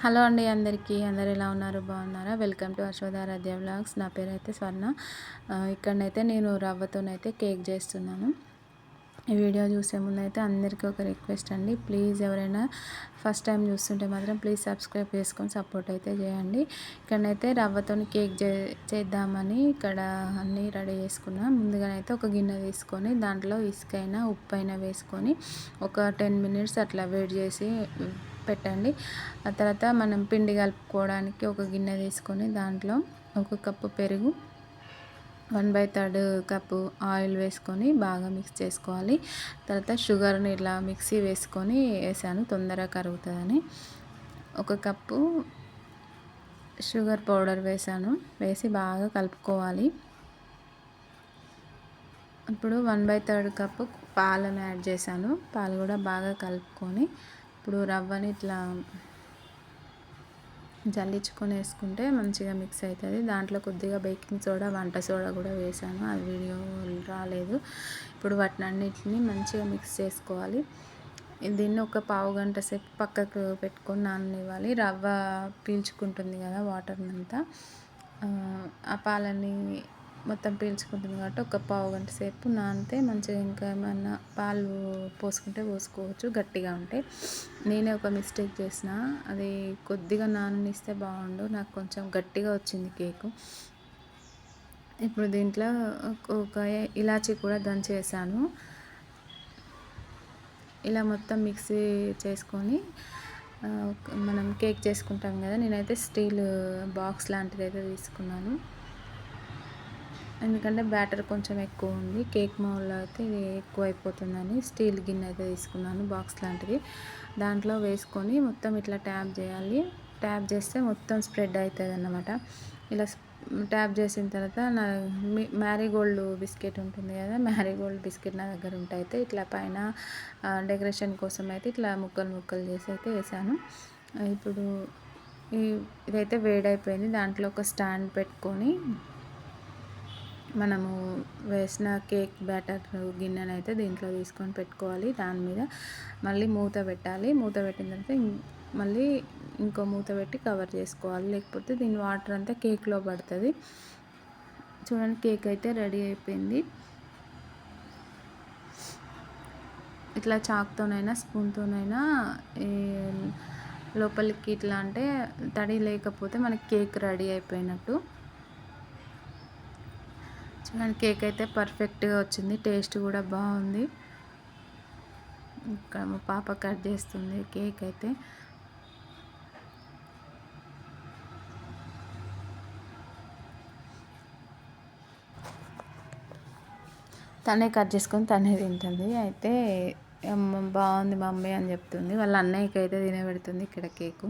Hello అండి అందరికీ. అందరూ ఎలా ఉన్నారు? బాగున్నారా? వెల్కమ్ టు అశ్వధారాధ్య వ్లాగ్స్. నా పేరైతే స్వర్ణ. ఇక్కడనైతే నేను రవ్వతోనైతే కేక్ చేస్తున్నాను. ఈ వీడియో చూసే ముందైతే అందరికీ ఒక రిక్వెస్ట్ అండి, ప్లీజ్ ఎవరైనా ఫస్ట్ టైం చూస్తుంటే మాత్రం ప్లీజ్ సబ్స్క్రైబ్ చేసుకొని సపోర్ట్ అయితే చేయండి. ఇక్కడనైతే రవ్వతోని కేక్ చేద్దామని ఇక్కడ అన్నీ రెడీ చేసుకున్నా. ముందుగానైతే ఒక గిన్నె తీసుకొని దాంట్లో ఇసుకైనా ఉప్పైనా వేసుకొని ఒక 10 మినిట్స్ అట్లా వేడి చేసి పెట్టండి. ఆ తర్వాత మనం పిండి కలుపుకోవడానికి ఒక గిన్నె తీసుకొని దాంట్లో ఒక కప్పు పెరుగు, 1/3 కప్పు ఆయిల్ వేసుకొని బాగా మిక్స్ చేసుకోవాలి. తర్వాత షుగర్ని ఇట్లా మిక్సీ వేసాను తొందరగా కరుగుతుందని. ఒక కప్పు షుగర్ పౌడర్ వేసి బాగా కలుపుకోవాలి. ఇప్పుడు 1/3 కప్పు పాలను యాడ్ చేశాను. పాలు కూడా బాగా కలుపుకొని ఇప్పుడు రవ్వని ఇట్లా జల్లించుకొని వేసుకుంటే మంచిగా మిక్స్ అవుతుంది. దాంట్లో కొద్దిగా బేకింగ్ సోడా, వంట సోడా కూడా వేసాను, అది వీడియో రాలేదు. ఇప్పుడు వాటినన్నిటిని మంచిగా మిక్స్ చేసుకోవాలి. దీన్ని ఒక పావు గంట సేపు పక్కకు పెట్టుకొని నాననివ్వాలి. రవ్వ పీల్చుకుంటుంది కదా వాటర్నంతా, ఆ పాలని మొత్తం పీల్చుకుంటుంది కాబట్టి ఒక పావు గంట సేపు నానితే మంచిగా, ఇంకా ఏమన్నా పాలు పోసుకుంటే పోసుకోవచ్చు గట్టిగా ఉంటే. నేనే ఒక మిస్టేక్ చేసిన, అది కొద్దిగా నాననిస్తే బాగుండు, నాకు కొంచెం గట్టిగా వచ్చింది కేకు. ఇప్పుడు దీంట్లో ఒక ఇలాచీ కూడా దంచేసాను. ఇలా మొత్తం మిక్సీ చేసుకొని మనం కేక్ చేసుకుంటాం కదా, నేనైతే స్టీల్ బాక్స్ లాంటిది అయితే తీసుకున్నాను. ఎందుకంటే బ్యాటర్ కొంచెం ఎక్కువ ఉంది, కేక్ మౌల్లో అయితే ఇది ఎక్కువ అయిపోతుందని స్టీల్ గిన్నె అయితే తీసుకున్నాను, బాక్స్ లాంటిది. దాంట్లో వేసుకొని మొత్తం ఇట్లా ట్యాప్ చేయాలి. ట్యాప్ చేస్తే మొత్తం స్ప్రెడ్ అవుతుంది అన్నమాట. ఇలా ట్యాప్ చేసిన తర్వాత మ్యారీగోల్డ్ బిస్కెట్ ఉంటుంది కదా, మ్యారీగోల్డ్ బిస్కెట్ నా దగ్గర ఉంటే అయితే ఇట్లా పైన డెకరేషన్ కోసం అయితే ఇట్లా ముక్కలు ముక్కలు చేసి అయితే వేసాను. ఇప్పుడు ఇదైతే వేడైపోయింది. దాంట్లో ఒక స్టాండ్ పెట్టుకొని మనము వేసిన కేక్ బ్యాటర్ గిన్నెను అయితే దీంట్లో తీసుకొని పెట్టుకోవాలి. దాని మీద మళ్ళీ మూత పెట్టాలి. మూత పెట్టిన తర్వాత మళ్ళీ ఇంకో మూత పెట్టి కవర్ చేసుకోవాలి, లేకపోతే దీని వాటర్ అంతా కేక్లో పడుతుంది. చూడండి, కేక్ అయితే రెడీ అయిపోయింది. ఇట్లా చాక్తోనైనా స్పూన్తోనైనా లోపలికి ఇట్లా అంటే తడి లేకపోతే మనకి కేక్ రెడీ అయిపోయినట్టు. చూడండి, కేక్ అయితే పర్ఫెక్ట్గా వచ్చింది, టేస్ట్ కూడా బాగుంది. ఇక్కడ మా పాప కట్ చేస్తుంది కేక్ అయితే. తనే కట్ చేసుకొని తనే తింటుంది. అయితే బాగుంది మమ్మీ అని చెప్తుంది. వాళ్ళ అన్నయ్యకి అయితే తినబెడుతుంది ఇక్కడ కేకు.